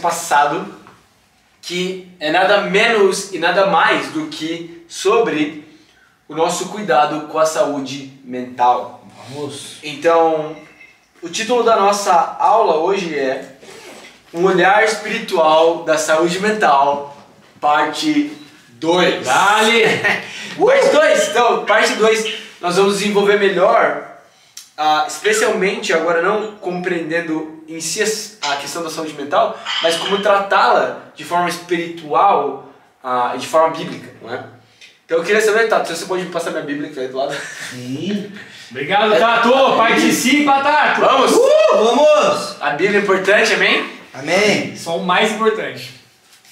passado, que é nada menos e nada mais do que sobre o nosso cuidado com a saúde mental. Vamos. Então, o título da nossa aula hoje é Um Olhar Espiritual da Saúde Mental, parte 2. Dale! Parte 2, então, parte 2, nós vamos desenvolver melhor, especialmente agora não compreendendo em si a questão da saúde mental, mas como tratá-la de forma espiritual e de forma bíblica, não é? Então eu queria saber, Tato, se você pode me passar minha Bíblia que tá aí do lado. Sim. Obrigado, Tato! Participa, Tato! Vamos! Vamos! A Bíblia é importante, amém? Amém! Só o mais importante.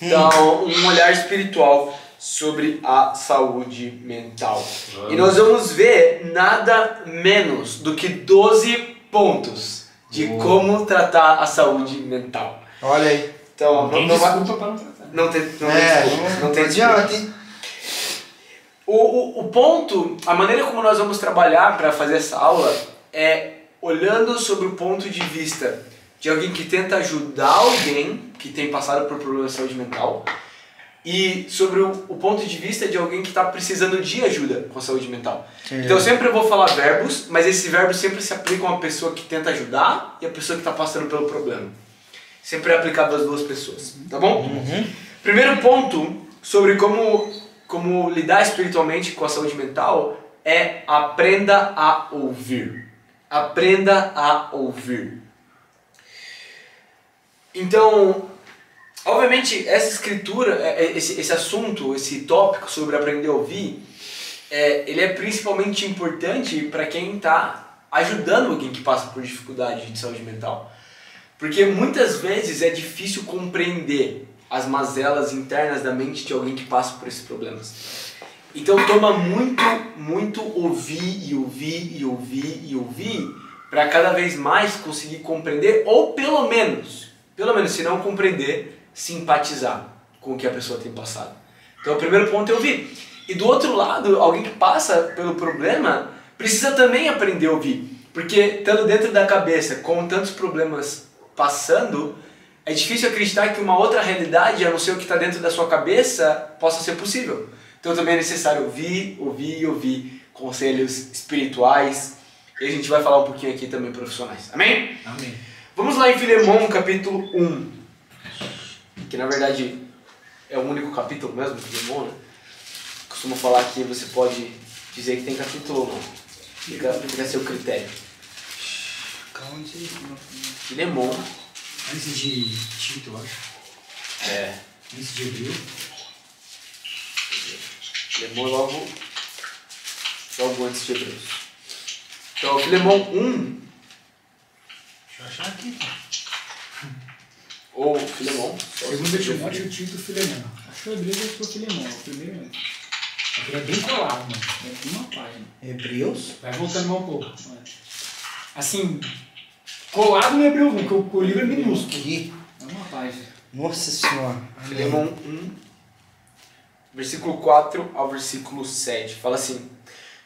Então, um olhar espiritual sobre a saúde mental. E nós vamos ver nada menos do que 12 pontos de como tratar a saúde mental. Olha aí. Então, Tem não vai... desculpa para não tratar. Não tem desculpa. Não tem adianta, desculpa. hein? O ponto, a maneira como nós vamos trabalhar para fazer essa aula é olhando sobre o ponto de vista de alguém que tenta ajudar alguém que tem passado por problemas de saúde mental e sobre o ponto de vista de alguém que está precisando de ajuda com a saúde mental. Então sempre eu vou falar verbos, mas esse verbo sempre se aplica a uma pessoa que tenta ajudar e a pessoa que está passando pelo problema. Sempre é aplicado às duas pessoas, tá bom? Primeiro ponto sobre como lidar espiritualmente com a saúde mental é aprenda a ouvir. Aprenda a ouvir. Então, obviamente, essa escritura, esse assunto, esse tópico sobre aprender a ouvir, ele é principalmente importante para quem está ajudando alguém que passa por dificuldade de saúde mental. Porque muitas vezes é difícil compreender as mazelas internas da mente de alguém que passa por esses problemas. Então toma muito ouvir e ouvir e ouvir e ouvir para cada vez mais conseguir compreender ou pelo menos se não compreender, simpatizar com o que a pessoa tem passado. Então o primeiro ponto é ouvir. E do outro lado, alguém que passa pelo problema precisa também aprender a ouvir. Porque estando dentro da cabeça com tantos problemas passando, é difícil acreditar que uma outra realidade, a não ser o que está dentro da sua cabeça, possa ser possível. Então também é necessário ouvir, ouvir e ouvir conselhos espirituais. E a gente vai falar um pouquinho aqui também profissionais. Amém? Amém. Vamos lá em Filemão, capítulo 1. Que na verdade é o único capítulo mesmo de Filemão, né? Costumo falar que você pode dizer que tem capítulo ou não. Fica a seu critério. Calma aí. Filemão. Antes de Tito, eu acho. Antes de Hebreu. Filemão logo antes de Hebreus. Então, Filemão 1. Deixa eu achar aqui. Ou Filemão. Segunda Timóteo, Tito, Filemão. Achou Hebreu, eu sou Filemão. É o primeiro mesmo. Aqui é bem colado, mano. É uma página. Hebreus? Vai voltando mais um pouco. Assim, colado no Hebreu, porque o livro é minúsculo. Aqui. É uma página. Nossa Senhora. Filemão 1, versículo 4 ao versículo 7. Fala assim: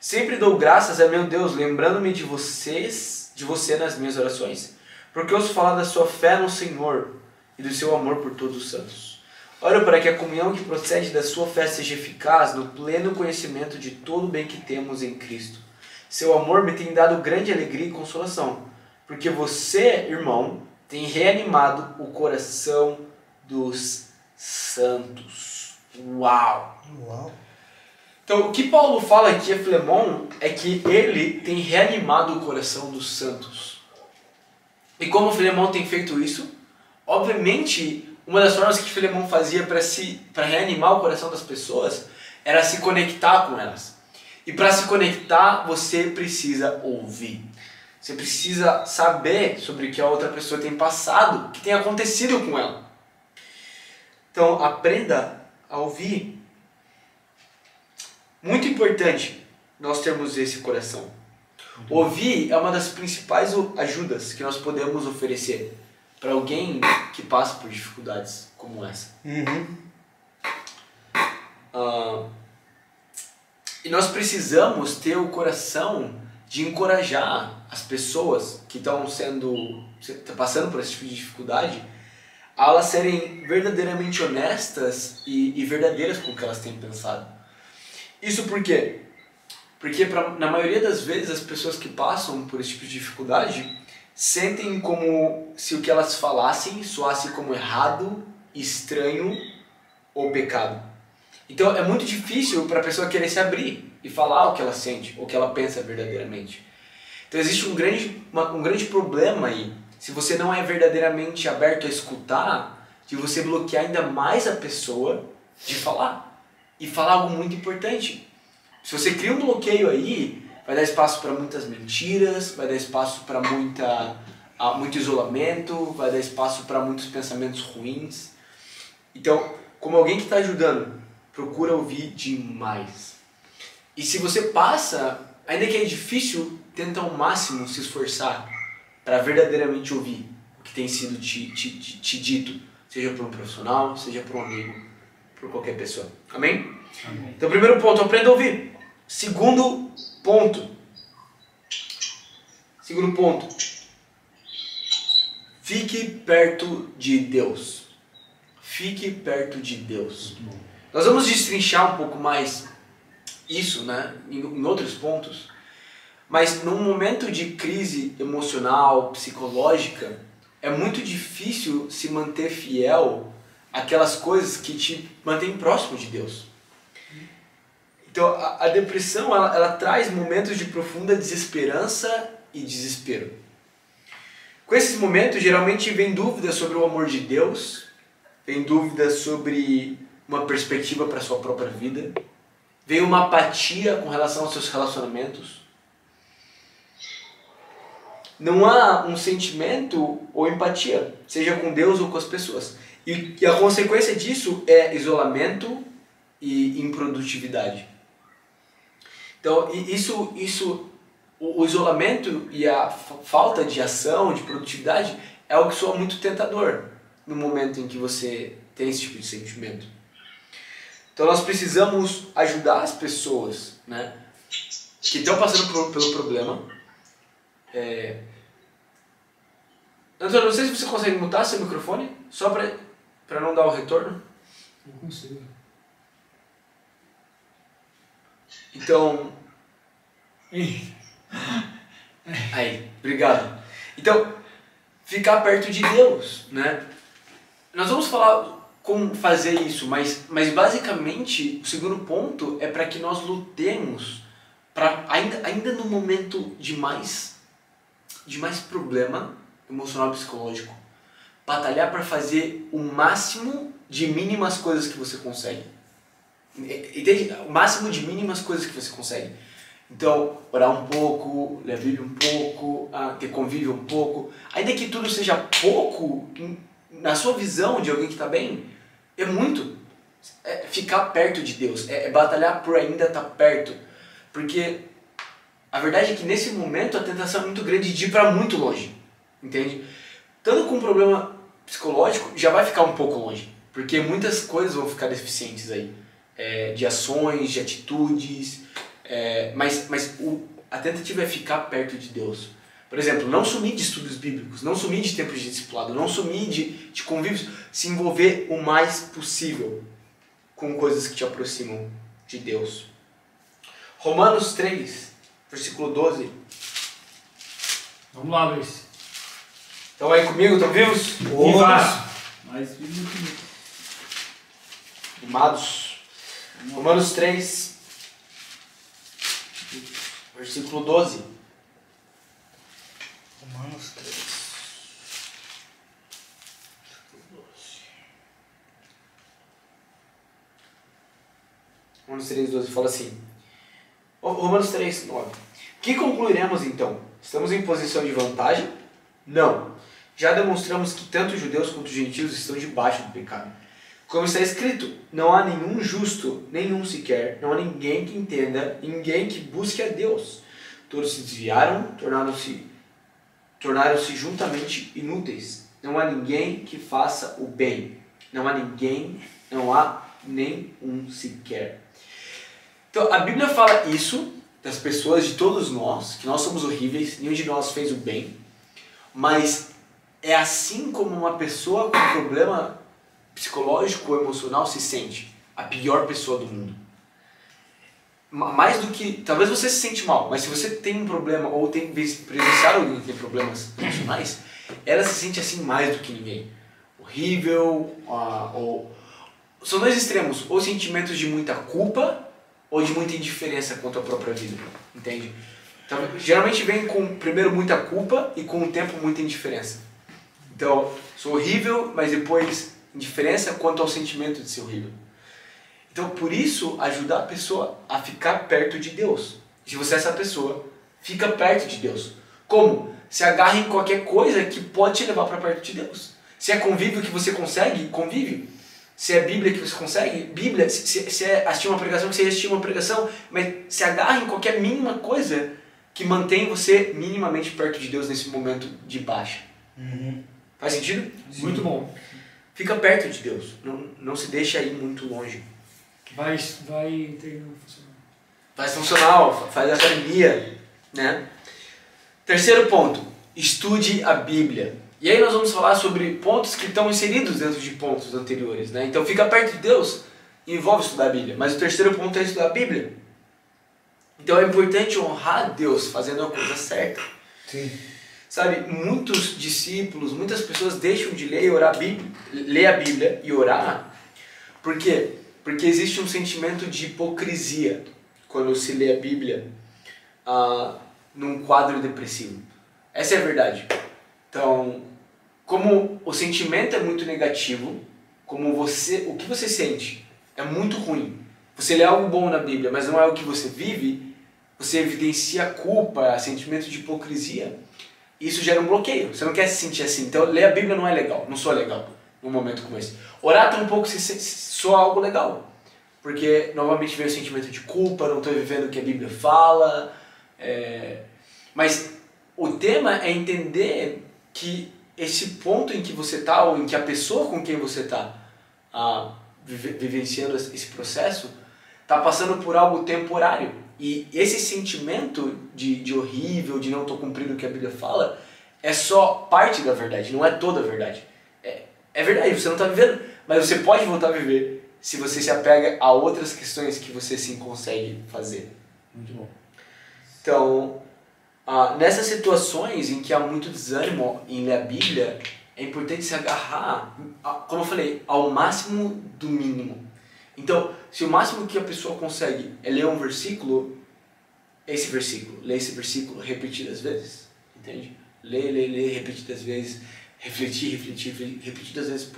Sempre dou graças a meu Deus, lembrando-me de você nas minhas orações, porque ouço falar da sua fé no Senhor e do seu amor por todos os santos. Oro para que a comunhão que procede da sua fé seja eficaz no pleno conhecimento de todo o bem que temos em Cristo. Seu amor me tem dado grande alegria e consolação, porque você, irmão, tem reanimado o coração dos santos. Uau! Uau. Então, o que Paulo fala aqui a Filemão é que ele tem reanimado o coração dos santos. E como Filemão tem feito isso? Obviamente, uma das formas que Filemão fazia para reanimar o coração das pessoas era se conectar com elas. E para se conectar, você precisa ouvir. Você precisa saber sobre o que a outra pessoa tem passado, o que tem acontecido com ela. Então, aprenda a ouvir. Muito importante nós termos esse coração. Ouvir é uma das principais ajudas que nós podemos oferecer para alguém que passa por dificuldades como essa. E nós precisamos ter o coração de encorajar as pessoas que estão passando por esse tipo de dificuldade a elas serem verdadeiramente honestas e verdadeiras com o que elas têm pensado. Isso por quê? Porque na maioria das vezes as pessoas que passam por esse tipo de dificuldade sentem como se o que elas falassem soasse como errado, estranho ou pecado. Então é muito difícil para a pessoa querer se abrir e falar o que ela sente, o que ela pensa verdadeiramente. Então existe um grande problema aí, se você não é verdadeiramente aberto a escutar, de você bloquear ainda mais a pessoa de falar. E falar algo muito importante. Se você cria um bloqueio aí, vai dar espaço para muitas mentiras, vai dar espaço para muito isolamento, vai dar espaço para muitos pensamentos ruins. Então, como alguém que está ajudando, procura ouvir demais. E se você passa, ainda que é difícil, tenta ao máximo se esforçar para verdadeiramente ouvir o que tem sido te dito, seja por um profissional, seja por um amigo, por qualquer pessoa. Amém? Amém. Então, primeiro ponto, aprenda a ouvir. Segundo ponto, fique perto de Deus. Fique perto de Deus. Nós vamos destrinchar um pouco mais isso, né, em outros pontos, mas num momento de crise emocional, psicológica, é muito difícil se manter fiel àquelas coisas que te mantêm próximo de Deus. Então a depressão ela traz momentos de profunda desesperança e desespero. Com esses momentos geralmente vem dúvidas sobre o amor de Deus, vem dúvidas sobre uma perspectiva para a sua própria vida, vem uma apatia com relação aos seus relacionamentos. Não há um sentimento ou empatia, seja com Deus ou com as pessoas. E a consequência disso é isolamento e improdutividade. Então, o isolamento e a falta de ação, de produtividade, é algo que soa muito tentador no momento em que você tem esse tipo de sentimento. Então nós precisamos ajudar as pessoas, né, que estão passando pelo problema. Antônio, não sei se você consegue mutar seu microfone, só para não dar o retorno. Não consigo. Então... Aí, obrigado. Então, ficar perto de Deus, né? Nós vamos falar como fazer isso, mas basicamente o segundo ponto é para que nós lutemos, ainda no momento de mais problema emocional e psicológico, batalhar para fazer o máximo de mínimas coisas que você consegue. Entende? O máximo de mínimas coisas que você consegue. Então, orar um pouco, ler a Bíblia um pouco, ter convívio um pouco. Ainda que tudo seja pouco, na sua visão de alguém que está bem, é muito. É ficar perto de Deus, é batalhar por ainda estar perto. Porque a verdade é que nesse momento a tentação é muito grande de ir para muito longe. Entende? Tanto com um problema psicológico, já vai ficar um pouco longe. Porque muitas coisas vão ficar deficientes aí. De ações, de atitudes... Mas a tentativa é ficar perto de Deus. Por exemplo, não sumir de estudos bíblicos, não sumir de tempos de discipulado, não sumir de convívios, se envolver o mais possível com coisas que te aproximam de Deus. Romanos 3, versículo 12. Vamos lá, Luiz. Estão aí comigo? Estão vivos? Viva! Mais vivo comigo. Animados. Romanos 3, versículo 12. Romanos 3. Romanos 3, 12 fala assim. Romanos 3, 9. Que concluiremos então? Estamos em posição de vantagem? Não. Já demonstramos que tanto os judeus quanto os gentios estão debaixo do pecado. Como está escrito, não há nenhum justo, nenhum sequer, não há ninguém que entenda, ninguém que busque a Deus. Todos se desviaram, tornaram-se juntamente inúteis. Não há ninguém que faça o bem. Não há nem um sequer. Então, a Bíblia fala isso das pessoas, de todos nós, que nós somos horríveis, nenhum de nós fez o bem, mas é assim como uma pessoa com problema psicológico ou emocional se sente. A pior pessoa do mundo. Mais do que... Talvez você se sente mal, mas se você tem um problema ou tem presenciado alguém que tem problemas emocionais, ela se sente assim mais do que ninguém. Horrível, ou... São dois extremos, ou sentimentos de muita culpa ou de muita indiferença quanto à própria vida, entende? Então, geralmente vem com, primeiro, muita culpa e com o tempo muita indiferença. Então, sou horrível, mas depois indiferença quanto ao sentimento de ser horrível. Então, por isso, ajudar a pessoa a ficar perto de Deus. Se você é essa pessoa, fica perto de Deus. Como? Se agarre em qualquer coisa que pode te levar para perto de Deus. Se é convívio que você consegue, convívio. Se é Bíblia que você consegue, Bíblia. Se é assistir uma pregação, que você assistir uma pregação. Mas se agarre em qualquer mínima coisa que mantém você minimamente perto de Deus nesse momento de baixa. Faz sentido? Sim. Muito bom. Fica perto de Deus. Não se deixa ir muito longe. Vai ter funcional. Faz funcional, faz academia, né? Terceiro ponto, estude a Bíblia. E aí nós vamos falar sobre pontos que estão inseridos dentro de pontos anteriores, né? Então fica perto de Deus envolve estudar a Bíblia. Mas o terceiro ponto é estudar a Bíblia. Então é importante honrar Deus fazendo a coisa certa. Sim. Sabe, muitos discípulos, muitas pessoas deixam de ler e orar ler a Bíblia e orar. Por quê? Porque existe um sentimento de hipocrisia quando se lê a Bíblia num quadro depressivo. Essa é a verdade. Então, como o sentimento é muito negativo, como o que você sente é muito ruim. Você lê algo bom na Bíblia, mas não é o que você vive, você evidencia a culpa, sentimento de hipocrisia. Isso gera um bloqueio. Você não quer se sentir assim. Então, ler a Bíblia não é legal, não soa legal num momento como esse. Orar tampouco soa algo legal. Porque, novamente, vem o sentimento de culpa, não estou vivendo o que a Bíblia fala. Mas o tema é entender que esse ponto em que você está, ou em que a pessoa com quem você está vivenciando esse processo, está passando por algo temporário. E esse sentimento de horrível, de não estou cumprindo o que a Bíblia fala, é só parte da verdade, não é toda a verdade. É verdade, você não está vivendo, mas você pode voltar a viver se você se apega a outras questões que você sim consegue fazer. Muito bom. Então, nessas situações em que há muito desânimo em ler a Bíblia, é importante se agarrar, como eu falei, ao máximo do mínimo. Então, se o máximo que a pessoa consegue é ler um versículo, lê esse versículo repetidas vezes, entende? Lê repetidas vezes, refletir repetidas vezes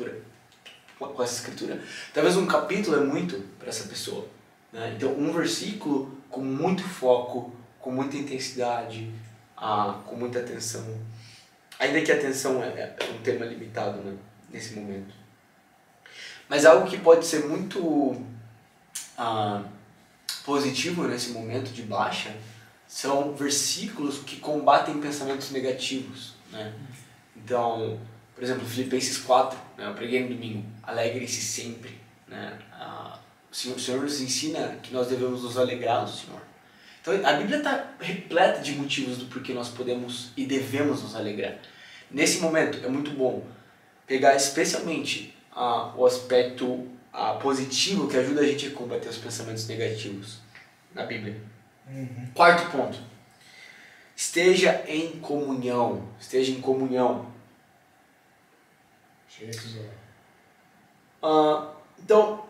com essa escritura. Talvez um capítulo é muito para essa pessoa, né? Então, um versículo com muito foco, com muita intensidade, com muita atenção. Ainda que a atenção é um termo limitado, né, nesse momento. Mas algo que pode ser muito positivo nesse momento de baixa são versículos que combatem pensamentos negativos, né? Então, por exemplo, Filipenses 4, né, eu preguei no domingo, alegre-se sempre, né? O Senhor nos ensina que nós devemos nos alegrar no Senhor. Então a Bíblia está repleta de motivos do porquê nós podemos e devemos nos alegrar. Nesse momento é muito bom pegar especialmente o aspecto positivo que ajuda a gente a combater os pensamentos negativos na Bíblia. Quarto ponto. Esteja em comunhão. Esteja em comunhão. Então,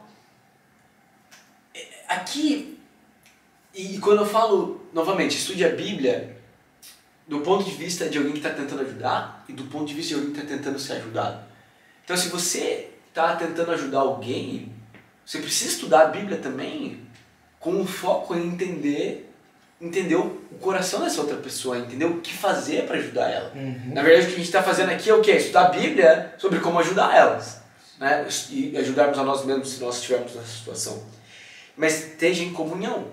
aqui, e quando eu falo, novamente, estude a Bíblia do ponto de vista de alguém que está tentando ajudar e do ponto de vista de alguém que está tentando ser ajudado. Então, se você está tentando ajudar alguém, você precisa estudar a Bíblia também com um foco em entender o coração dessa outra pessoa, entender o que fazer para ajudar ela. Na verdade, o que a gente está fazendo aqui é o quê? Estudar a Bíblia sobre como ajudar elas, né? E ajudarmos a nós mesmos se nós estivermos nessa situação. Mas esteja em comunhão.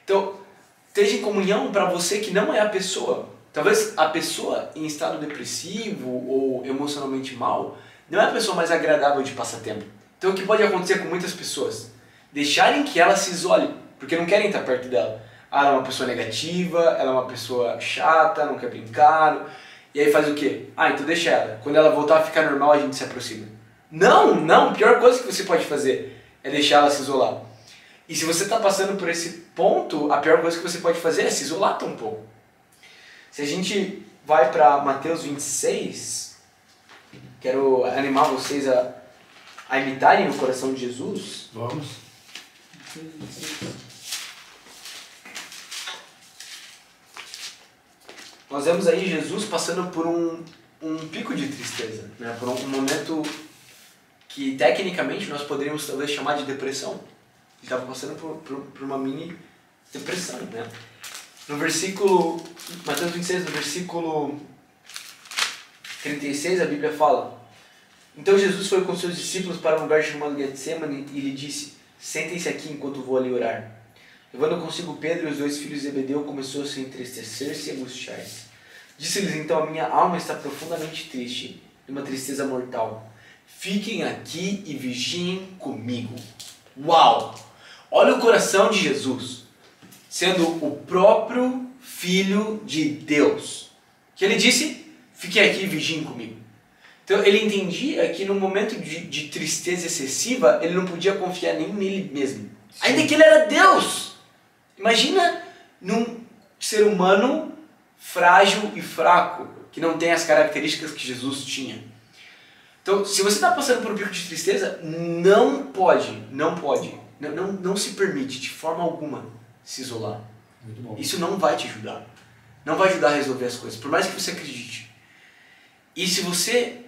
Então, esteja em comunhão para você que não é a pessoa. Talvez a pessoa em estado depressivo ou emocionalmente mal não é a pessoa mais agradável de passar tempo. Então o que pode acontecer com muitas pessoas? Deixarem que ela se isole, porque não querem estar perto dela. Ela é uma pessoa negativa, ela é uma pessoa chata, não quer brincar. E aí faz o quê? Ah, então deixa ela. Quando ela voltar a ficar normal, a gente se aproxima. Não, a pior coisa que você pode fazer é deixar ela se isolar. E se você está passando por esse ponto, a pior coisa que você pode fazer é se isolar tão pouco. Se a gente vai para Mateus 26, quero animar vocês a imitarem o coração de Jesus. Vamos. Nós vemos aí Jesus passando por um pico de tristeza, né? Por um momento que tecnicamente nós poderíamos talvez chamar de depressão. Ele estava passando por uma mini depressão, né? No versículo, Mateus 26, no versículo 36, a Bíblia fala: Então Jesus foi com seus discípulos para um lugar chamado Getsemane e lhe disse: Sentem-se aqui enquanto vou ali orar. Levando consigo Pedro e os 2 filhos de Zebedeu, começou a se entristecer-se e angustiar-se. Disse-lhes então: A minha alma está profundamente triste, de uma tristeza mortal. Fiquem aqui e vigiem comigo. Uau! Olha o coração de Jesus, sendo o próprio Filho de Deus. Que ele disse: Fiquem aqui e vigiem comigo. Então ele entendia que num momento de tristeza excessiva, ele não podia confiar nem nele mesmo. Sim. Ainda que ele era Deus. Imagina num ser humano frágil e fraco, que não tem as características que Jesus tinha. Então, se você está passando por um pico de tristeza, não se permite de forma alguma se isolar. Muito bom. Isso não vai te ajudar. Não vai ajudar a resolver as coisas, por mais que você acredite. E se você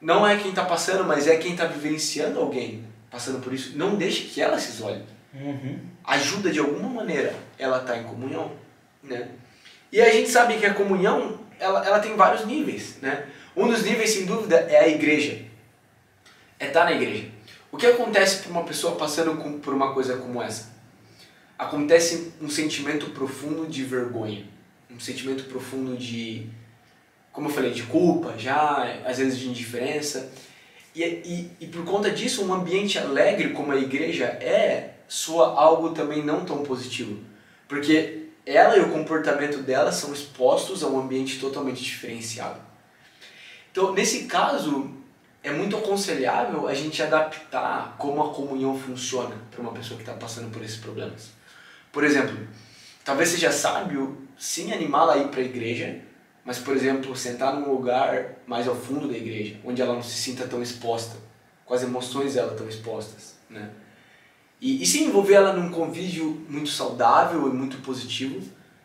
não é quem está passando, mas é quem está vivenciando alguém passando por isso, não deixe que ela se isole. Ajuda de alguma maneira ela está em comunhão, né? E a gente sabe que a comunhão ela tem vários níveis, né? Um dos níveis, sem dúvida, é a igreja. É estar na igreja. O que acontece para uma pessoa passando por uma coisa como essa? Acontece um sentimento profundo de vergonha, um sentimento profundo de, como eu falei, de culpa, já às vezes de indiferença. E por conta disso, um ambiente alegre como a igreja soa algo também não tão positivo. Porque ela e o comportamento dela são expostos a um ambiente totalmente diferenciado. Então, nesse caso, é muito aconselhável a gente adaptar como a comunhão funciona para uma pessoa que está passando por esses problemas. Por exemplo, talvez seja sábio sim animá-la a ir para a igreja, mas, por exemplo, sentar num lugar mais ao fundo da igreja, onde ela não se sinta tão exposta, com as emoções dela tão expostas, né? E se envolver ela num convívio muito saudável e muito positivo,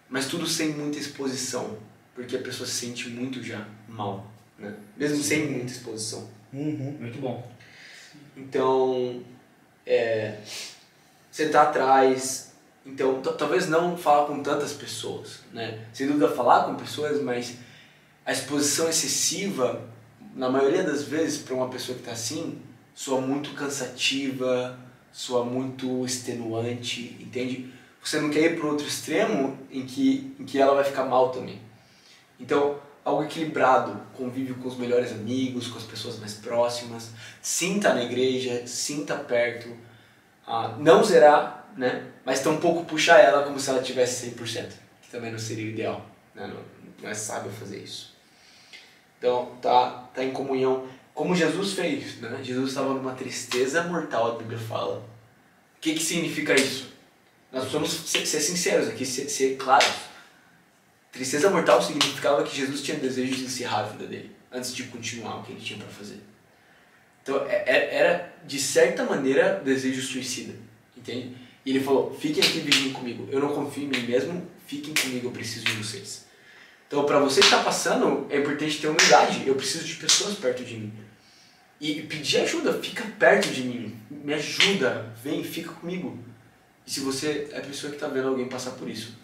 mas tudo sem muita exposição, porque a pessoa se sente muito já mal, né? Mesmo sem muita exposição. Muito bom. Então, sentar atrás, então talvez não falar com tantas pessoas, né? Sem dúvida falar com pessoas, mas a exposição excessiva, na maioria das vezes, para uma pessoa que está assim, soa muito cansativa, soa muito extenuante, entende? Você não quer ir para o outro extremo em que ela vai ficar mal também. Então, algo equilibrado, convívio com os melhores amigos, com as pessoas mais próximas, sinta na igreja, sinta perto, não zerar, né? Mas tampouco puxar ela como se ela tivesse 100%, que também não seria o ideal, né? Não é sábio fazer isso. Então, tá em comunhão, como Jesus fez, né? Jesus estava numa tristeza mortal, a Bíblia fala. O que significa isso? Nós precisamos ser sinceros aqui, ser claros. Tristeza mortal significava que Jesus tinha desejo de encerrar a vida dele, antes de continuar o que ele tinha para fazer. Então, era, de certa maneira, desejo suicida, entende? E ele falou: fiquem aqui e vigiem comigo, eu não confio em mim mesmo, fiquem comigo, eu preciso de vocês. Então, para você que está passando, é importante ter humildade, eu preciso de pessoas perto de mim. E pedir ajuda, fica perto de mim, me ajuda, vem, fica comigo. E se você é a pessoa que está vendo alguém passar por isso,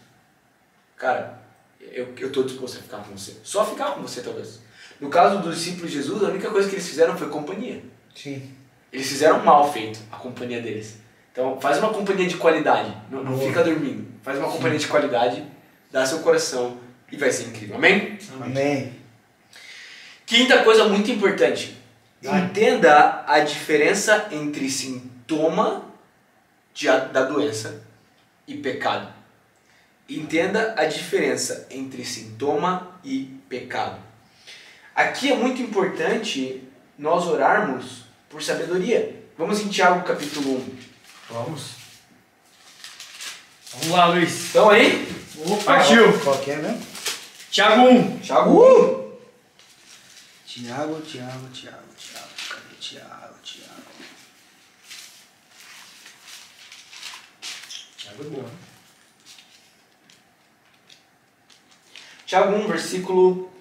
cara, eu estou disposto a ficar com você. Só ficar com você, talvez. No caso dos discípulos de Jesus, a única coisa que eles fizeram foi companhia. Sim. Eles fizeram mal feito, a companhia deles. Então, faz uma companhia de qualidade, não fica dormindo. Faz uma companhia de qualidade, dá seu coração e vai ser incrível. Amém? Amém. Quinta coisa muito importante. Entenda a diferença entre sintoma da doença e pecado. Entenda a diferença entre sintoma e pecado. Aqui é muito importante nós orarmos por sabedoria. Vamos em Tiago capítulo 1. Vamos. Vamos lá, Luiz. Estão aí? Opa, partiu. Qual que é mesmo? Tiago 1. Tiago 1. Tiago. Cadê Tiago? Tiago é bom, né? Tiago 1, versículo...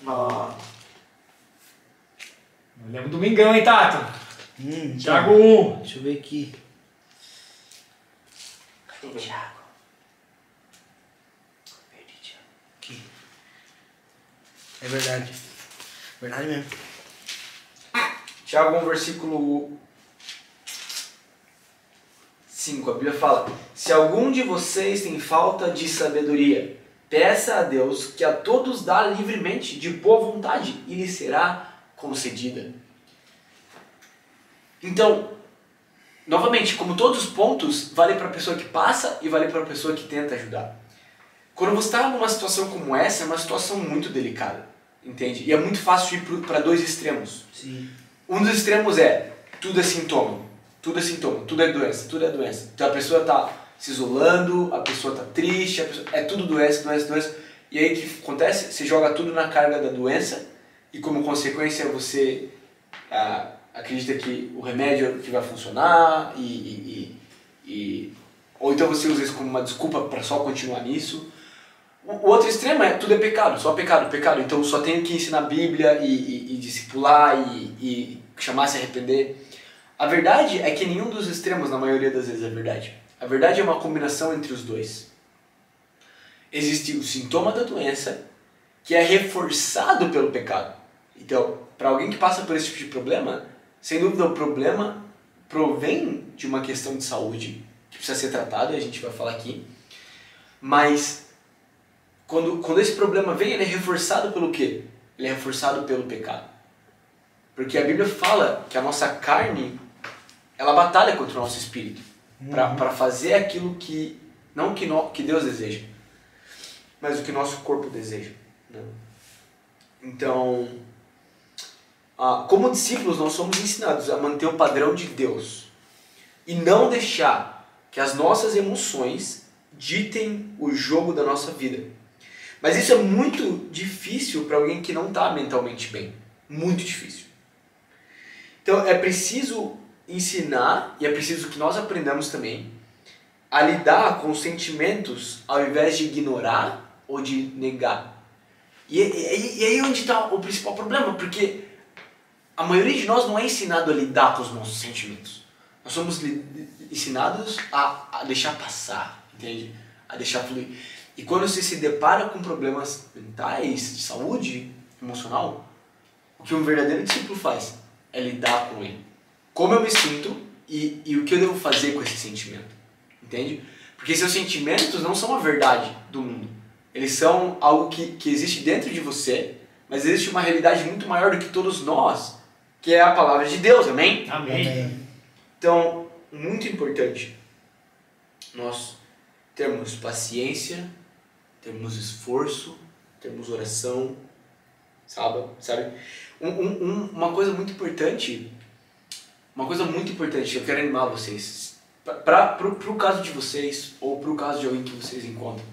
Não lembro do Domingão, hein, Tato? Então, Tiago 1. Deixa eu ver aqui. Cadê Tiago? Perdi Tiago. Aqui. É verdade. Verdade mesmo. Tiago 1, versículo 5, a Bíblia fala: se algum de vocês tem falta de sabedoria, peça a Deus, que a todos dá livremente, de boa vontade, e lhe será concedida. Então, novamente, como todos os pontos, vale para a pessoa que passa e vale para a pessoa que tenta ajudar. Quando você está numa situação como essa, é uma situação muito delicada, entende? E é muito fácil ir para dois extremos. Sim. Um dos extremos é, tudo é sintoma, tudo é doença. Então a pessoa está se isolando, a pessoa está triste, é tudo doença. E aí o que acontece? Você joga tudo na carga da doença e como consequência você acredita que o remédio é o que vai funcionar ou então você usa isso como uma desculpa para só continuar nisso. O outro extremo é tudo é pecado, só pecado. Então só tenho que ensinar a Bíblia e discipular e chamar a se arrepender. A verdade é que nenhum dos extremos, na maioria das vezes, é verdade. A verdade é uma combinação entre os dois. Existe o sintoma da doença, que é reforçado pelo pecado. Então, para alguém que passa por esse tipo de problema, sem dúvida o problema provém de uma questão de saúde, que precisa ser tratada, e a gente vai falar aqui. Mas, quando esse problema vem, ele é reforçado pelo quê? Ele é reforçado pelo pecado. Porque a Bíblia fala que a nossa carne, ela batalha contra o nosso espírito. Para fazer aquilo que, não que Deus deseja, mas o que nosso corpo deseja. Né? Então, como discípulos, nós somos ensinados a manter o padrão de Deus. E não deixar que as nossas emoções ditem o jogo da nossa vida. Mas isso é muito difícil para alguém que não está mentalmente bem. Muito difícil. Então é preciso ensinar e é preciso que nós aprendamos também a lidar com os sentimentos ao invés de ignorar ou de negar. E aí onde está o principal problema, porque a maioria de nós não é ensinado a lidar com os nossos sentimentos. Nós somos ensinados a deixar passar, entende? A deixar fluir. E quando você se depara com problemas mentais, de saúde emocional, o que um verdadeiro discípulo faz é lidar com ele. Como eu me sinto e o que eu devo fazer com esse sentimento. Entende? Porque seus sentimentos não são a verdade do mundo. Eles são algo que existe dentro de você, mas existe uma realidade muito maior do que todos nós, que é a palavra de Deus, amém? Amém. Então, muito importante nós termos paciência, termos esforço, termos oração, sabe? Uma coisa muito importante, eu quero animar vocês, pro caso de vocês, ou pro caso de alguém que vocês encontram.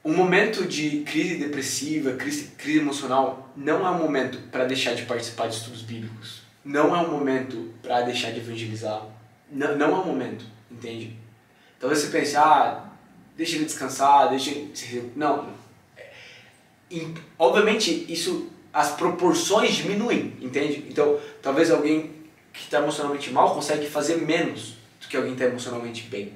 Um momento de crise depressiva, crise emocional, não é um momento para deixar de participar de estudos bíblicos. Não é um momento para deixar de evangelizar. Não é um momento, entende? Talvez você pense, deixa ele descansar, deixa ele... Não. Obviamente, as proporções diminuem, entende? Então, talvez alguém que está emocionalmente mal consegue fazer menos do que alguém que está emocionalmente bem.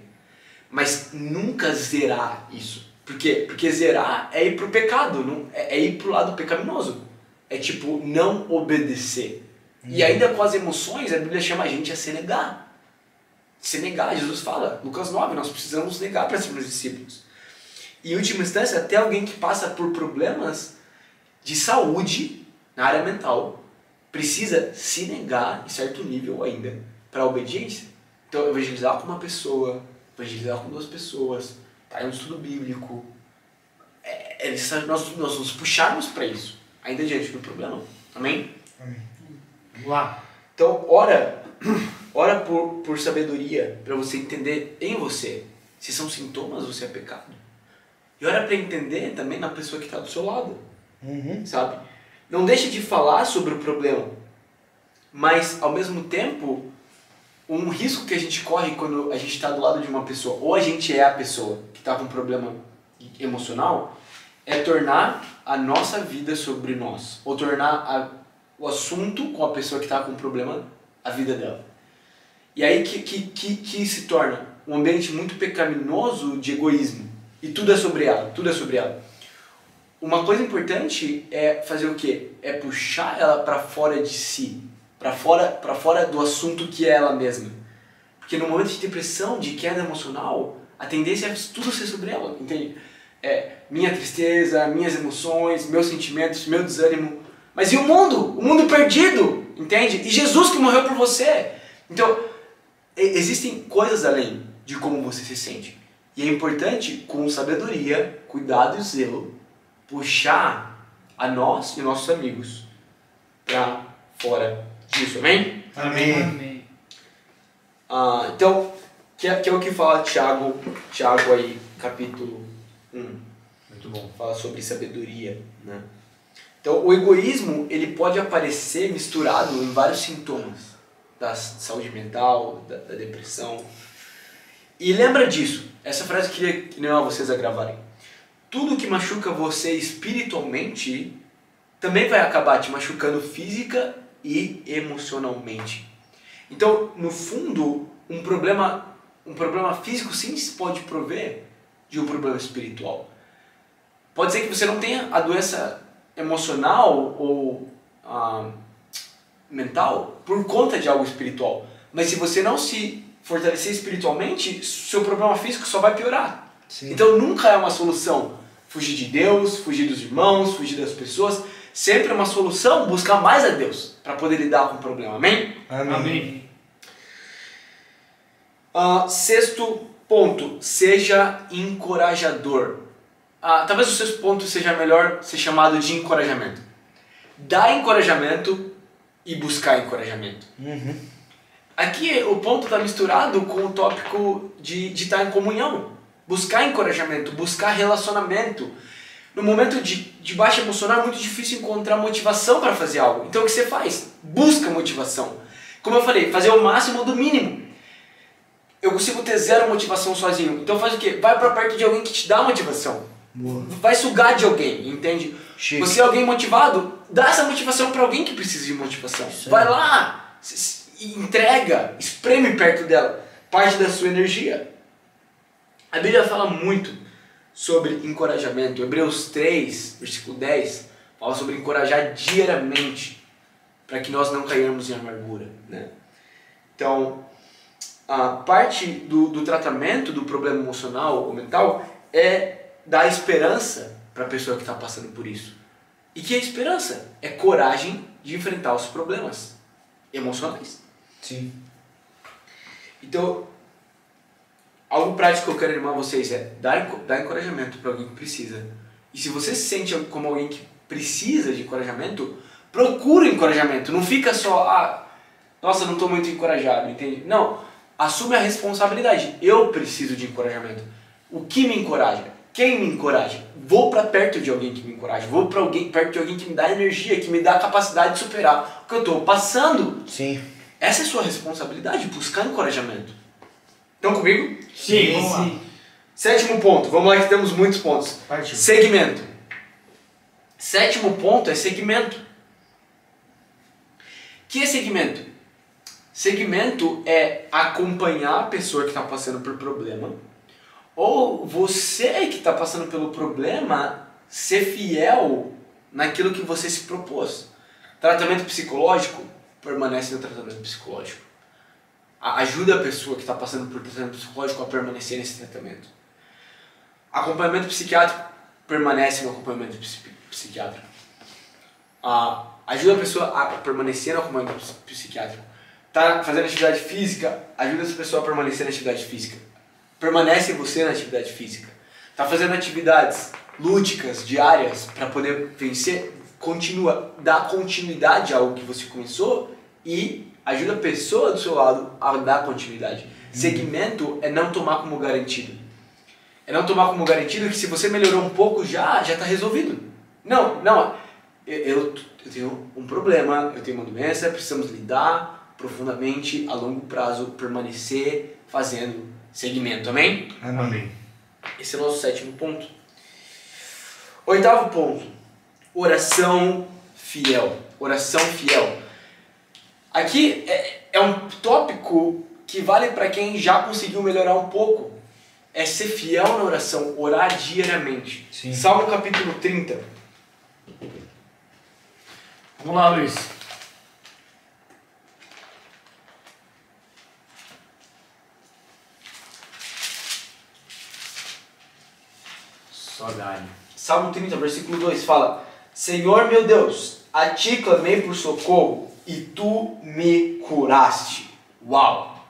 Mas nunca zerar isso. Por quê? Porque zerar é ir pro pecado, é ir pro lado pecaminoso. É tipo, não obedecer. E ainda com as emoções, a Bíblia chama a gente a se negar. Se negar, Jesus fala, Lucas 9, nós precisamos negar para sermos discípulos. E em última instância, até alguém que passa por problemas de saúde na área mental precisa se negar em certo nível ainda para a obediência. Então, evangelizar com uma pessoa, evangelizar com duas pessoas, tá em um estudo bíblico, é é necessário nós nos puxarmos para isso, ainda diante do problema. Amém? Amém. Vamos lá. Então, ora por sabedoria, para você entender em você se são sintomas ou se é pecado. E ora para entender também na pessoa que está do seu lado, sabe? Não deixe de falar sobre o problema, mas ao mesmo tempo, um risco que a gente corre quando a gente está do lado de uma pessoa, ou a gente é a pessoa que está com um problema emocional, é tornar a nossa vida sobre nós, ou tornar o assunto com a pessoa que está com um problema a vida dela. E aí que se torna um ambiente muito pecaminoso de egoísmo. E tudo é sobre ela, tudo é sobre ela. Uma coisa importante é fazer o quê? É puxar ela para fora de si, para fora do assunto que é ela mesma. Porque no momento de depressão, de queda emocional, a tendência é tudo ser sobre ela, entende? Minha tristeza, minhas emoções, meus sentimentos, meu desânimo. Mas e o mundo? O mundo perdido, entende? E Jesus que morreu por você. Então, existem coisas além de como você se sente. E é importante, com sabedoria, cuidado e zelo, puxar a nós e nossos amigos para fora disso, amém? Amém. Então, que é o que fala Tiago aí, capítulo 1. Muito bom. Fala sobre sabedoria, né? Então, o egoísmo, ele pode aparecer misturado em vários sintomas da saúde mental, da depressão. E lembra disso, essa frase eu queria animar vocês a gravarem. Tudo que machuca você espiritualmente também vai acabar te machucando física e emocionalmente. Então, no fundo, um problema físico sim pode prover de um problema espiritual. Pode ser que você não tenha a doença emocional ou mental por conta de algo espiritual. Mas se você não se fortalecer espiritualmente, seu problema físico só vai piorar. Sim. Então nunca é uma solução fugir de Deus, fugir dos irmãos, fugir das pessoas. Sempre é uma solução buscar mais a Deus para poder lidar com o problema. Amém? Amém. Sexto ponto, seja encorajador. Talvez o sexto ponto seja melhor ser chamado de encorajamento. Dar encorajamento e buscar encorajamento. Aqui o ponto está misturado com o tópico de estar em comunhão. Buscar encorajamento, buscar relacionamento. No momento de baixa emocional é muito difícil encontrar motivação para fazer algo. Então o que você faz? Busca motivação. Como eu falei, fazer o máximo do mínimo. Eu consigo ter zero motivação sozinho. Então faz o quê? Vai para perto de alguém que te dá motivação. Boa. Vai sugar de alguém, entende? Chique. Você é alguém motivado, dá essa motivação para alguém que precisa de motivação. Isso aí. Vai lá, entrega, espreme perto dela, parte da sua energia. A Bíblia fala muito sobre encorajamento. Hebreus 3, versículo 10, fala sobre encorajar diariamente para que nós não cairmos em amargura, né? Então, a parte do tratamento do problema emocional ou mental é dar esperança para a pessoa que está passando por isso. E que é esperança? É coragem de enfrentar os problemas emocionais. Sim. Então, algo prático que eu quero animar vocês é dar encorajamento para alguém que precisa. E se você se sente como alguém que precisa de encorajamento, procura encorajamento. Não fica só, nossa, não estou muito encorajado, entende? Não, assume a responsabilidade. Eu preciso de encorajamento. O que me encoraja? Quem me encoraja? Vou para perto de alguém que me encoraja. Vou para perto de alguém que me dá energia, que me dá a capacidade de superar o que eu estou passando. Sim. Essa é a sua responsabilidade, buscar encorajamento. Estão comigo? Sim, vamos lá. Sétimo ponto, vamos lá que temos muitos pontos. Partiu. Segmento. Sétimo ponto é segmento. O que é segmento? Segmento é acompanhar a pessoa que está passando por problema, ou você que está passando pelo problema ser fiel naquilo que você se propôs. Tratamento psicológico, permanece no tratamento psicológico. Ajuda a pessoa que está passando por tratamento psicológico a permanecer nesse tratamento. Acompanhamento psiquiátrico, permanece no acompanhamento psiquiátrico. Ajuda a pessoa a permanecer no acompanhamento psiquiátrico. Está fazendo atividade física, ajuda essa pessoa a permanecer na atividade física. Permanece você na atividade física. Está fazendo atividades, lúdicas, diárias, para poder vencer, dá continuidade a algo que você começou e ajuda a pessoa do seu lado a dar continuidade. Segmento é não tomar como garantido. É não tomar como garantido que se você melhorou um pouco já está resolvido. Não, eu tenho um problema, eu tenho uma doença, precisamos lidar profundamente, a longo prazo, permanecer fazendo segmento, amém? Amém. Esse é o nosso 7º ponto. 8º ponto, oração fiel. Oração fiel. Aqui é um tópico que vale para quem já conseguiu melhorar um pouco. É ser fiel na oração, orar diariamente. Sim. Salmo capítulo 30. Vamos lá, Luiz. Só galho. Salmo 30, versículo 2 fala: Senhor meu Deus, a ti clamei por socorro e tu me curaste. Uau!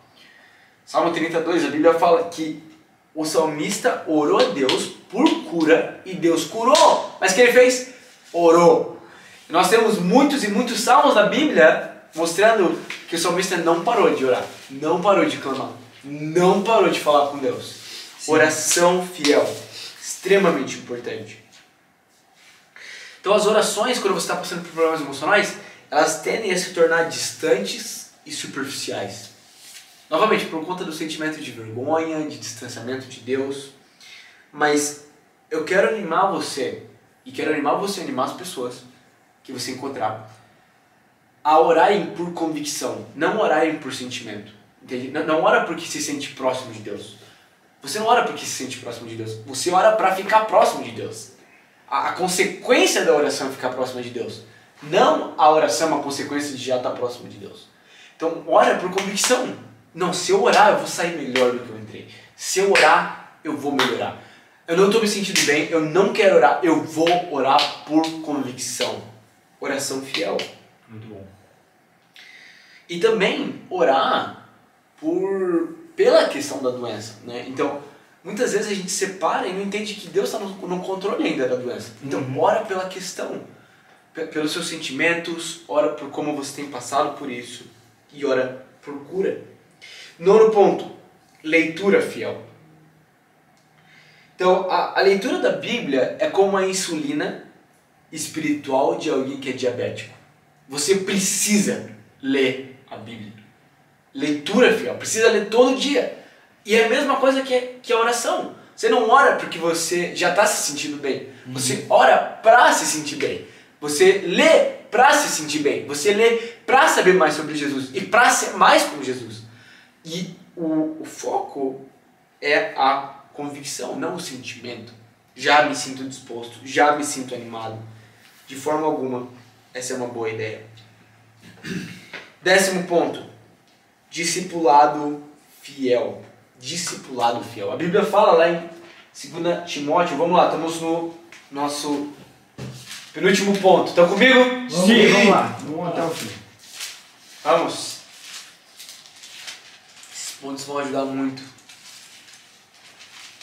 Salmo 32, a Bíblia fala que o salmista orou a Deus por cura e Deus curou. Mas o que ele fez? Orou. E nós temos muitos e muitos salmos na Bíblia mostrando que o salmista não parou de orar, não parou de clamar, não parou de falar com Deus. Sim. Oração fiel, extremamente importante. Então as orações, quando você está passando por problemas emocionais, elas tendem a se tornar distantes e superficiais. Novamente, por conta do sentimento de vergonha, de distanciamento de Deus. Mas eu quero animar você, e quero animar você a animar as pessoas que você encontrar, a orarem por convicção, não orarem por sentimento. Entende? Não ora porque se sente próximo de Deus. Você não ora porque se sente próximo de Deus. Você ora para ficar próximo de Deus. A consequência da oração é ficar próximo de Deus. Não a oração é uma consequência de já estar próximo de Deus. Então, ora por convicção. Não, se eu orar, eu vou sair melhor do que eu entrei. Se eu orar, eu vou melhorar. Eu não estou me sentindo bem, eu não quero orar, eu vou orar por convicção. Oração fiel. Muito bom. E também orar pela questão da doença, né? Então, muitas vezes a gente separa e não entende que Deus está no controle ainda da doença. Então, ora pela questão, pelos seus sentimentos, ora por como você tem passado por isso e ora por cura. 9º ponto, leitura fiel. Então, a leitura da Bíblia é como a insulina espiritual de alguém que é diabético. Você precisa ler a Bíblia. Leitura fiel, precisa ler todo dia. E é a mesma coisa que a oração. Você não ora porque você já está se sentindo bem. Você ora para se sentir bem. Você lê para se sentir bem. Você lê para saber mais sobre Jesus e para ser mais como Jesus. E o foco é a convicção, não o sentimento. Já me sinto disposto, já me sinto animado. De forma alguma, essa é uma boa ideia. 10º ponto, discipulado fiel. Discipulado fiel. A Bíblia fala lá em 2 Timóteo, vamos lá, estamos no nosso penúltimo ponto. Estão comigo? Sim, vamos lá. Vamos até o fim. Vamos. Esses pontos vão ajudar muito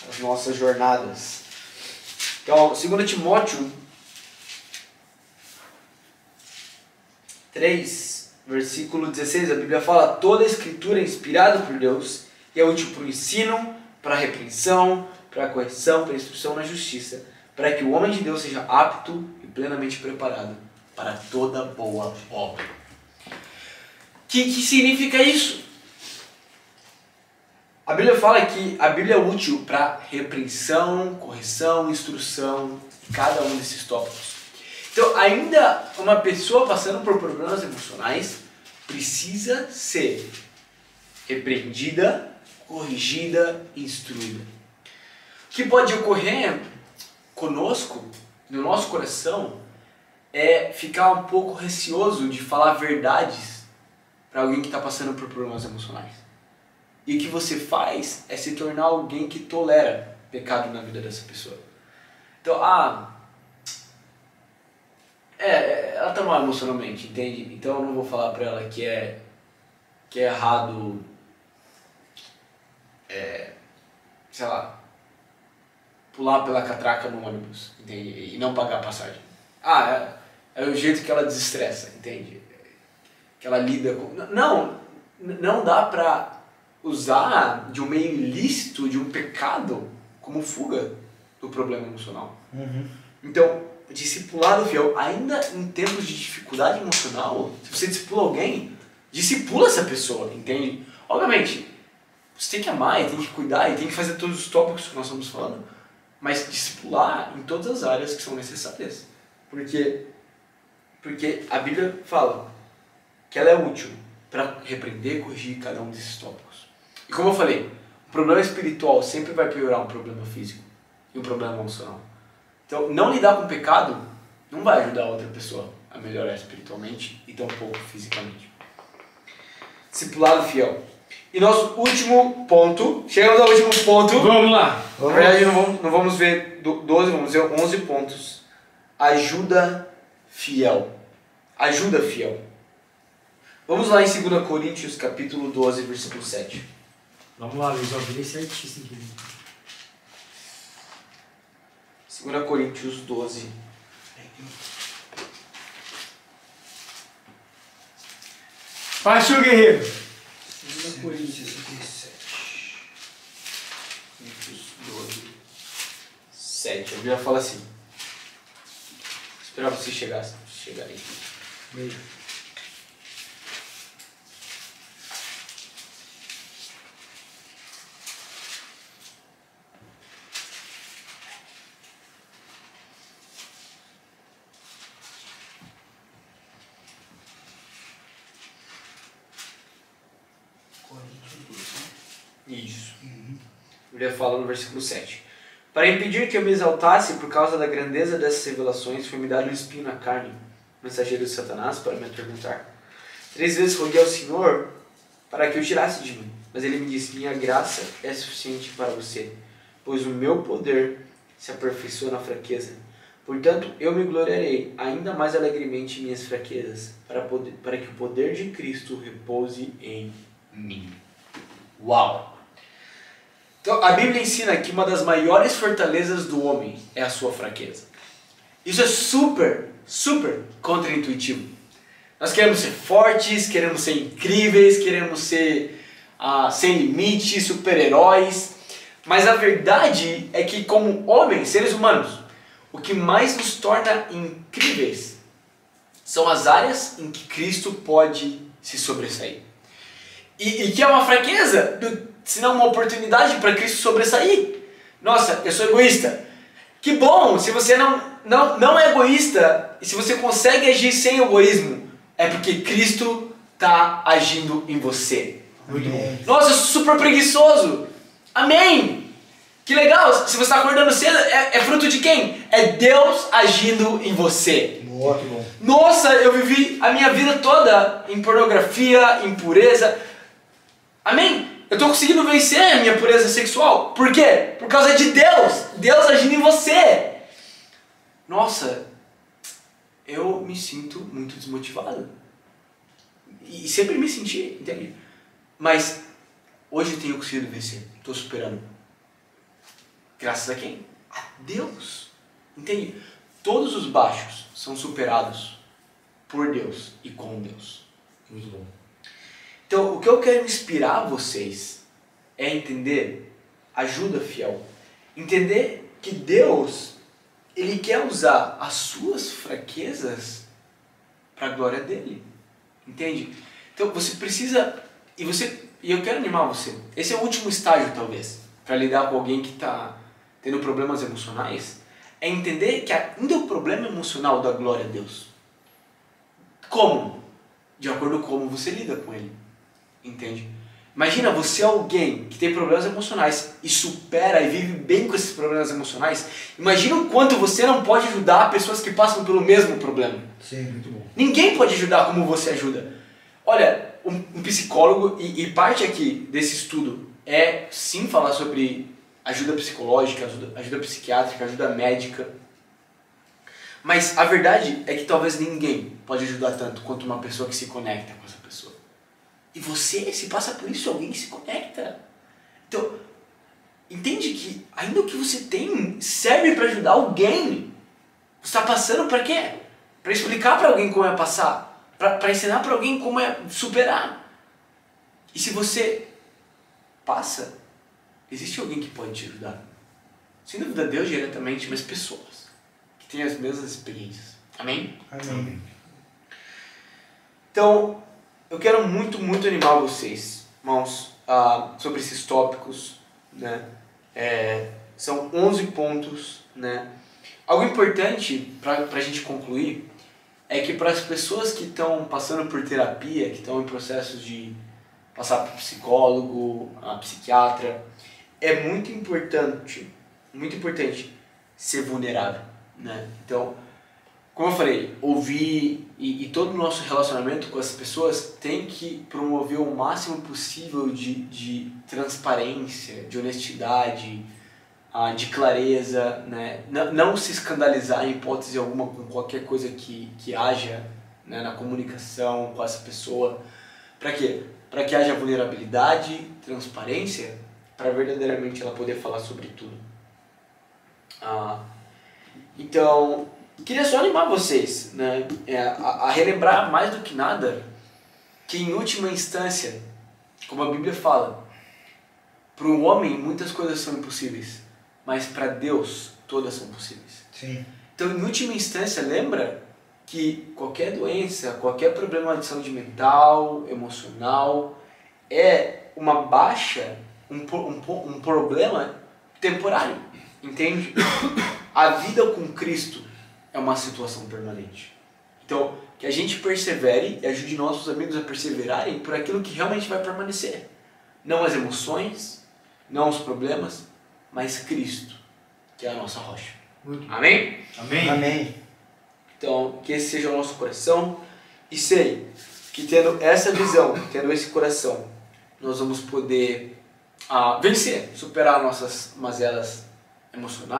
nas nossas jornadas. Então, 2 Timóteo 3, versículo 16, a Bíblia fala: toda a escritura é inspirada por Deus e é útil para o ensino, para a repreensão, para a correção, para a instrução na justiça, para que o homem de Deus seja apto e plenamente preparado para toda boa obra. Que significa isso? A Bíblia fala que a Bíblia é útil para repreensão, correção, instrução, cada um desses tópicos. Então, ainda uma pessoa passando por problemas emocionais precisa ser repreendida, corrigida, instruída. O que pode ocorrer conosco, no nosso coração, é ficar um pouco receoso de falar verdades para alguém que está passando por problemas emocionais. E o que você faz é se tornar alguém que tolera pecado na vida dessa pessoa. Então, ela está mal emocionalmente, entende? Então eu não vou falar para ela que é errado, sei lá, pular pela catraca no ônibus, entende? E não pagar a passagem. Ah, é o jeito que ela desestressa, entende? Que ela lida com... Não dá pra usar de um meio ilícito, de um pecado, como fuga do problema emocional. Então, discipulado fiel, ainda em tempos de dificuldade emocional, se você discipula alguém, discipula essa pessoa, entende? Obviamente, você tem que amar, e tem que cuidar, e tem que fazer todos os tópicos que nós estamos falando, mas discipular em todas as áreas que são necessárias. Porque a Bíblia fala que ela é útil para repreender e corrigir cada um desses tópicos. E como eu falei, o problema espiritual sempre vai piorar um problema físico e um problema emocional. Então, não lidar com o pecado não vai ajudar a outra pessoa a melhorar espiritualmente e tampouco fisicamente. Discipulado fiel. E nosso último ponto, chegamos ao último ponto. Vamos lá. Na verdade, não vamos ver 12, vamos ver 11 pontos. Ajuda fiel. Ajuda fiel. Vamos lá em 2 Coríntios, capítulo 12, versículo 7. Vamos lá, Luiz. Virei certíssimo aqui. 2 Coríntios 12. Partiu, guerreiro. 2 Coríntios 12, 7. A Bíblia fala assim. Vou esperar você chegarem. Beijo. Isso. A Bíblia fala no versículo 7. Para impedir que eu me exaltasse por causa da grandeza dessas revelações, foi-me dado um espinho na carne, mensageiro de Satanás, para me atormentar. 3 vezes roguei ao Senhor para que o tirasse de mim. Mas ele me disse, minha graça é suficiente para você, pois o meu poder se aperfeiçoa na fraqueza. Portanto, eu me gloriarei ainda mais alegremente em minhas fraquezas, para que o poder de Cristo repouse em mim. Uau! Então, a Bíblia ensina que uma das maiores fortalezas do homem é a sua fraqueza. Isso é super contraintuitivo. Nós queremos ser fortes, queremos ser incríveis, queremos ser sem limites, super-heróis. Mas a verdade é que, como homens, seres humanos, o que mais nos torna incríveis são as áreas em que Cristo pode se sobressair. E que é uma fraqueza, se não uma oportunidade para Cristo sobressair. Nossa, eu sou egoísta. Que bom, se você não é egoísta, e se você consegue agir sem egoísmo, é porque Cristo está agindo em você. Muito bom. Nossa, eu sou super preguiçoso. Amém! Que legal, se você está acordando cedo, é fruto de quem? É Deus agindo em você. Boa, que bom. Nossa, eu vivi a minha vida toda em pornografia, em pureza. Amém? Eu estou conseguindo vencer a minha pureza sexual. Por quê? Por causa de Deus. Deus agindo em você. Nossa, eu me sinto muito desmotivado. E sempre me senti, entende? Mas hoje eu tenho conseguido vencer. Estou superando. Graças a quem? A Deus. Entende? Todos os baixos são superados por Deus e com Deus. Muito bom. Então, o que eu quero inspirar vocês é entender, ajuda fiel, entender que Deus, Ele quer usar as suas fraquezas para a glória dEle, entende? Então, você precisa, e eu quero animar você, esse é o último estágio talvez, para lidar com alguém que está tendo problemas emocionais, é entender que ainda o problema emocional da glória a Deus. Como? De acordo com como você lida com ele. Entende? Imagina você é alguém que tem problemas emocionais e supera e vive bem com esses problemas emocionais. Imagina o quanto você não pode ajudar pessoas que passam pelo mesmo problema. Sim, muito bom. Ninguém pode ajudar como você ajuda. Olha, um psicólogo, e parte aqui desse estudo é sim falar sobre ajuda psicológica, ajuda psiquiátrica, ajuda médica. Mas a verdade é que talvez ninguém pode ajudar tanto quanto uma pessoa que se conecta com essa pessoa. E você, se passa por isso, alguém que se conecta. Então, entende que ainda o que você tem serve para ajudar alguém. Você está passando para quê? Para explicar para alguém como é passar, para ensinar para alguém como é superar. E se você passa, existe alguém que pode te ajudar. Sem dúvida Deus diretamente, mas pessoas que têm as mesmas experiências. Amém? Amém. Então, eu quero muito, muito animar vocês, irmãos, sobre esses tópicos, né? São 11 pontos, né? Algo importante para a gente concluir é que para as pessoas que estão passando por terapia, que estão em processos de passar por psicólogo, psiquiatra, é muito importante ser vulnerável, né? Então, como eu falei, ouvir e todo o nosso relacionamento com as pessoas tem que promover o máximo possível de transparência, de honestidade, de clareza, né? Não se escandalizar em hipótese alguma com qualquer coisa que haja, né, na comunicação com essa pessoa. Para quê? Para que haja vulnerabilidade, transparência, para verdadeiramente ela poder falar sobre tudo. Então, queria só animar vocês, né, a relembrar mais do que nada que em última instância, como a Bíblia fala, para o homem muitas coisas são impossíveis, mas para Deus todas são possíveis. Sim. Então, em última instância, lembra que qualquer doença, qualquer problema de saúde mental, emocional, é uma baixa, um problema temporário, entende? A vida com Cristo é uma situação permanente. Então, que a gente persevere e ajude nossos amigos a perseverarem por aquilo que realmente vai permanecer. Não as emoções, não os problemas, mas Cristo, que é a nossa rocha. Amém? Amém. Amém. Então, que esse seja o nosso coração. E sei que tendo essa visão, tendo esse coração, nós vamos poder vencer, superar nossas mazelas emocionais.